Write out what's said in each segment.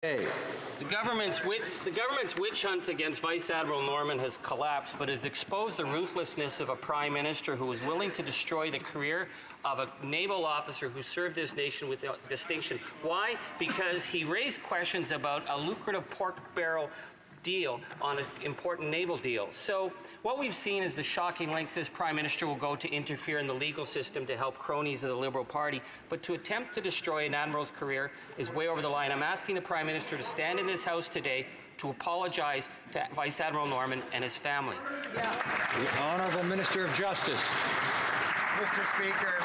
Hey. The government's witch hunt against Vice Admiral Norman has collapsed, but has exposed the ruthlessness of a prime minister who was willing to destroy the career of a naval officer who served his nation with distinction. Why? Because he raised questions about a lucrative pork barrel deal on an important naval deal. So what we've seen is the shocking lengths this Prime Minister will go to interfere in the legal system to help cronies of the Liberal Party, but to attempt to destroy an Admiral's career is way over the line. I'm asking the Prime Minister to stand in this House today to apologize to Vice Admiral Norman and his family. The Honourable Minister of Justice. Mr. Speaker,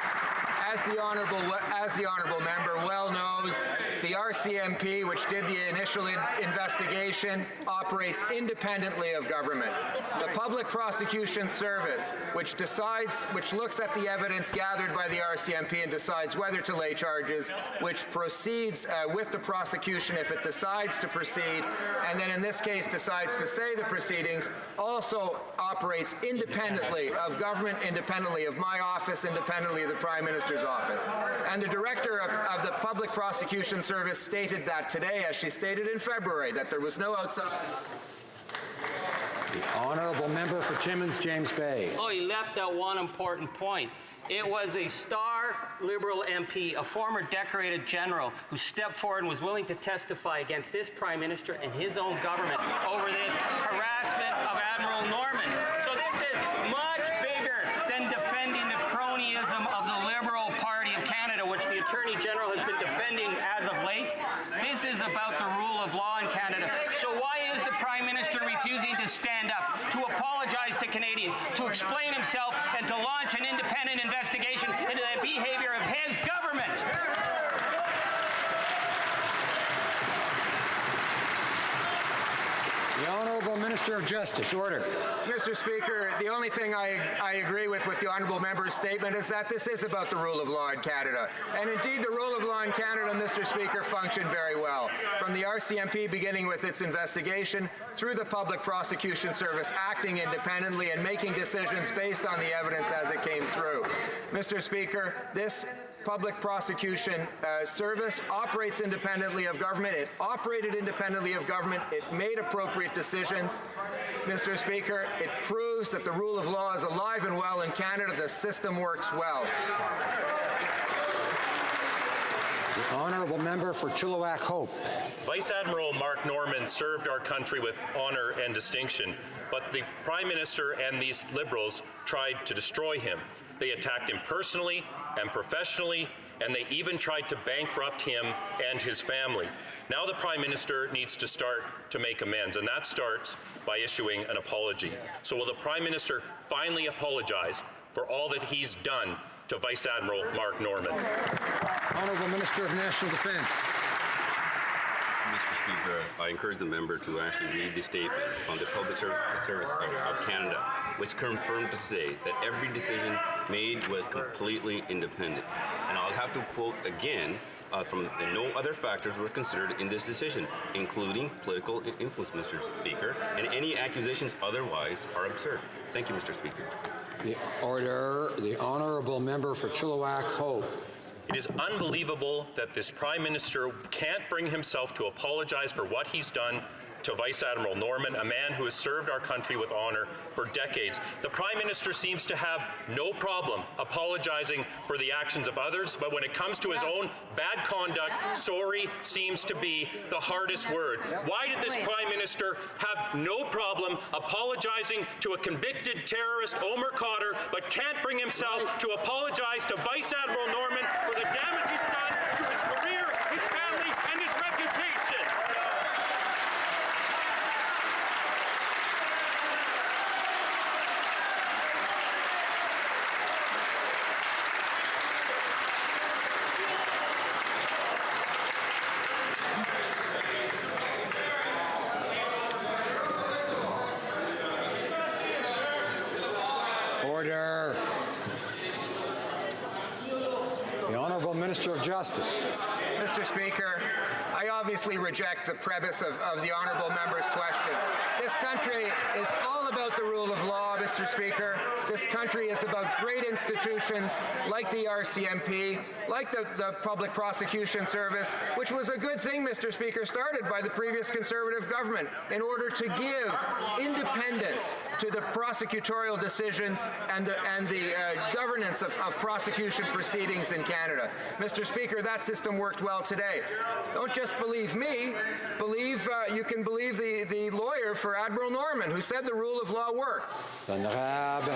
as the honourable member well knows, the RCMP, which did the initial investigation, operates independently of government. The Public Prosecution Service, which looks at the evidence gathered by the RCMP and decides whether to lay charges, which proceeds with the prosecution if it decides to proceed, and then in this case decides to stay the proceedings, also operates independently of government, independently of my office, independently of the Prime Minister's office. And the Director of the Public Prosecution Service stated that today, as she stated in February, that there was no outside... The Honourable Member for Timmins, James Bay. Oh, he left out one important point. It was a star Liberal MP, a former decorated general, who stepped forward and was willing to testify against this Prime Minister and his own government over this harassment of Admiral Norman. So this is much bigger than defending the cronyism of the Liberal Party of Canada, which the Attorney General has been defending as of late. This is about the rule of law in Canada. So why is the Prime Minister refusing to stand up, to apologize to Canadians, to explain himself, and to launch an independent investigation into the behavior of his government? The Honourable Minister of Justice. Order. Mr. Speaker, the only thing I agree with the Honourable Member's statement is that this is about the rule of law in Canada. And indeed, the rule of law in Canada, Mr. Speaker, functioned very well. From the RCMP beginning with its investigation, through the Public Prosecution Service acting independently and making decisions based on the evidence as it came through. Mr. Speaker, this Public Prosecution Service operates independently of government. It operated independently of government. It made appropriate decisions. Mr. Speaker, it proves that the rule of law is alive and well in Canada. The system works well. The Honourable Member for Chilliwack Hope. Vice Admiral Mark Norman served our country with honour and distinction, but the Prime Minister and these Liberals tried to destroy him. They attacked him personally and professionally, and they even tried to bankrupt him and his family. Now the Prime Minister needs to start to make amends, and that starts by issuing an apology. So will the Prime Minister finally apologize for all that he's done to Vice Admiral Mark Norman? Honourable Minister of National Defence. Mr. Speaker, I encourage the member to actually read the statement from the Public Service of Canada, which confirmed today that every decision made was completely independent. And I'll have to quote again from no other factors were considered in this decision, including political influence, Mr. Speaker, and any accusations otherwise are absurd. Thank you, Mr. Speaker. The order. The Honourable Member for Chilliwack Hope. It is unbelievable that this Prime Minister can't bring himself to apologize for what he's done to Vice Admiral Norman, a man who has served our country with honour for decades. The Prime Minister seems to have no problem apologizing for the actions of others, but when it comes to his own bad conduct, sorry seems to be the hardest word. Why did this Prime Minister have no problem apologizing to a convicted terrorist, Omar Khadr, but can't bring himself to apologize to Vice Admiral Norman for the damage he's done to his career, his family, and his reputation? Order. The Honourable Minister of Justice. Mr. Speaker, I obviously reject the premise of the honourable member's question. This country is all about the rule of law, Mr. Speaker. This country is about great institutions like the RCMP, like the Public Prosecution Service, which was a good thing, Mr. Speaker, started by the previous Conservative government in order to give independence to the prosecutorial decisions and the governance of prosecution proceedings in Canada. Mr. Speaker, that system worked well today. Don't just believe me, you can believe the lawyer for Admiral Norman, who said the rule of law worked. Honorable.